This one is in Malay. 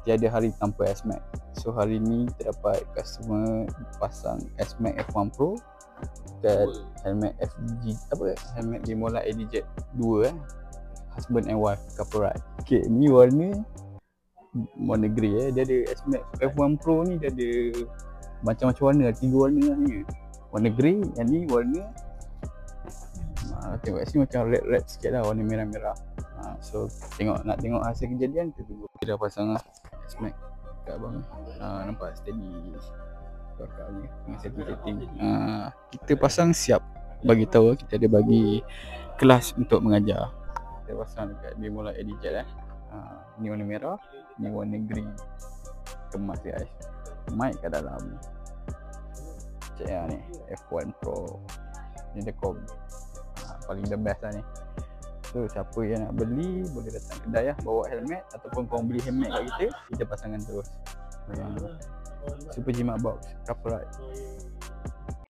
Tiada hari tanpa S-Max. So hari ni kita dapat customer pasang S-Max F1 Pro kat helmet FG helmet Bimola ADJ 2 husband and wife couple ride. Okay, ni warna grey dia ada S-Max F1 Pro ni, dia ada macam-macam warna, 3 warna ni. Warna grey, yang ni warna tengok kat sini macam red sikit lah, warna merah-merah. So nak tengok hasil kejadian, kita tunggu. Kita dah pasang lah S-Max kat abang. Nampak steady kakak ni dengan setting. Kita pasang siap bagi tahu kita ada bagi kelas untuk mengajar. Kita pasang dekat Bimola ADJ ni warna merah, ni warna green kemas guys. Mic kat dalam. Cek lah ni F1 Pro ni, dia paling the best lah ni. So siapa yang nak beli boleh datang kedai lah, bawa helmet, ataupun korang beli helmet kat kita pasangkan terus. Super Jimat Box couple ride.